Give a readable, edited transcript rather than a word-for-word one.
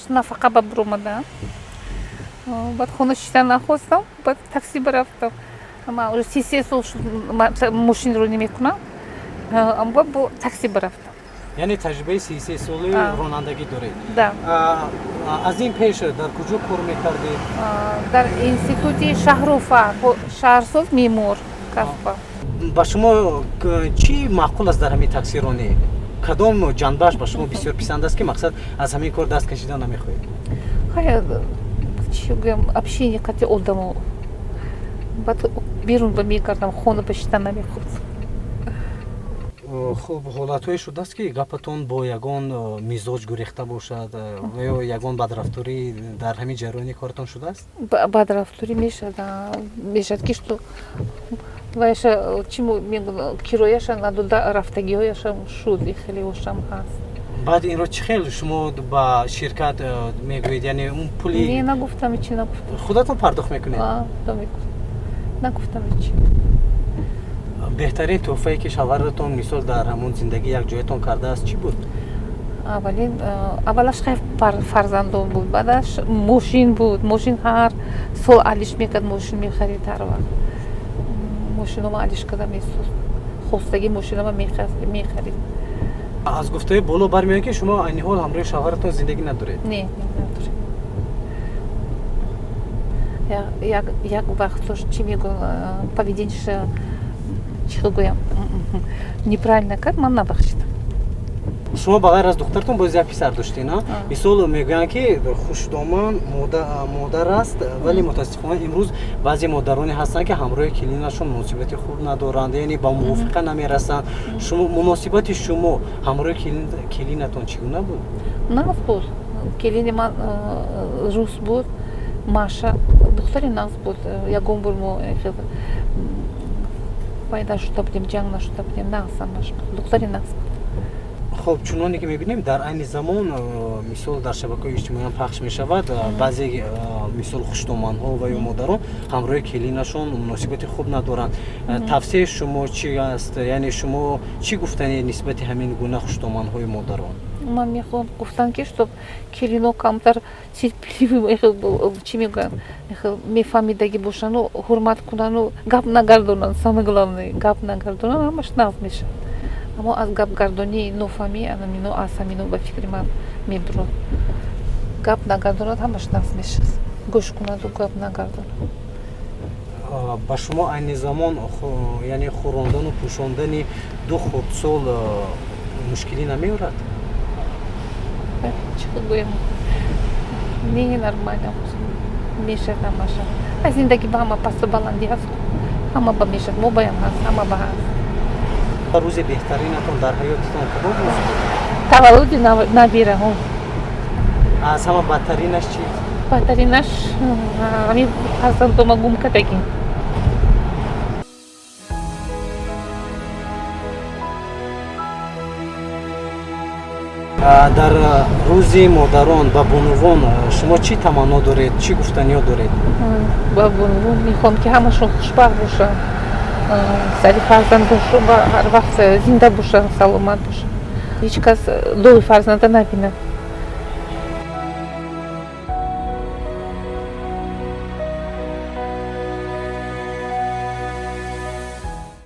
همش نفقه ببرومده بعد خونه شیشتن نخواستم بعد تاکسی برفتم اما 3 سال شد ماشین رو نمیکنم اما با تاکسی برفتم. یعنی تجربه 33 ساله رانندگی دارید. Да. از این پیش در کجا کار میکردید؟ در انستیتوت شهروفر شهرساز میمور کسب. با شما چی معقول است در همین تاکسی رانی؟ کدام جنبش با شما بسیار پسند است که مقصد از همین کار دست کشیدن نمیخواهید؟ خیلی چی بگم общение کتی آدمو بعد بیرون میکردم خونه بشیدن نمیخواد. خب حالت‌های شده است که گپتون با یگان مزاج گریخته باشد و یا یگان بدرفتاری در همین جریان کارتون شده است؟ بدرفتاری میشد که що وایش چی میگن کیرویش نداده رفتگی‌هایش شد خیلی وشم هست. بعد این رو چه خیلی شما با شرکت میگویید یعنی اون پولی نه نگفتم چی نگفتم. خودتون پرداخت میکنید؟ نگفتم چی. بهترین تحفه‌ای که شوهرتون مثال در همون زندگی یک جایتون کرده است چی بود؟ اولش خیلی فرزندان بود بعدش ماشین بود ماشین هر سال علیش میکرد ماشین میخرید هر وقت ماشین ما علیش کردم میسوز خواستگی ماشین ما میخرید. از گفته بالا برمیاد که شما این حال همراه شوهرتون زندگی ندارید؟ نه نداریم. یک وقت چی میگم поведенчеش چی بگویم неправильно کرد من نبخشیدم. شما بغیر از دخترتون باز یک پسر داشتین ها؟ مثال میگن که خوشدامن مادر است ولی متاسفانه امروز بعضی مادرانی هستن که همراه کلینشون مناسبت خوب ندارند یعنی با موافقه نمیرسن. شما مناسبت شما همراه کلینتون چگونه بود؟ ناز بود کلین من روس بود ماша دختری ناز بود یگان بار ما پیدا شده بودیم جنگ نشده بودیم ناز دختری ناز بود. خب چونانی که میبینیم در این زمان مثال در شبکه‌های اجتماعی پخش میشود بعضی مثال خوشدامن ها و یا مادران همراه کلینشون مناسبت خوب ندارند. تفسیر شما چی است؟ یعنی شما چی گفتنی نسبت همین گونه خوشدامن های مادران؟ من میخوام گفتن که щоб کلینو کمتر терпеливый چی میگن میفهمیدگی باشن و حرمت کنن و گپ نگردونن. самое главное گپ نگردونن همش ناز میشه. اما از گپ گردونی نفهمی انامینو آسامینو به فکر من میبرد. گپ نگردونن همش ناز میشه. گوش کنن و گپ نگردونن. با شما این زمان یعنی خوراندن و پوشاندن دو خردسال مشکلی نمیارد؟ چی بگویم نه نرمально میشه تماشا. از زندگی با همه پس بلندی هست همه با میشه موبایم هست همه با هست. روز بهترینتون در حیاتتون کدام روز؟ تولد نبیره هم. از همه بدترینش چی؟ بدترینش همین فرزندم گم کردگی. در روز مادران با بانوان شما چی تمنا دارید؟ چی گفتنی دارید؟ با بانوان میخوام که همشون خوشبخت باشن. سری فرزند باشن و هر وقت زنده باشن سلامت باشن. هیچ کس دوی فرزند نبینه.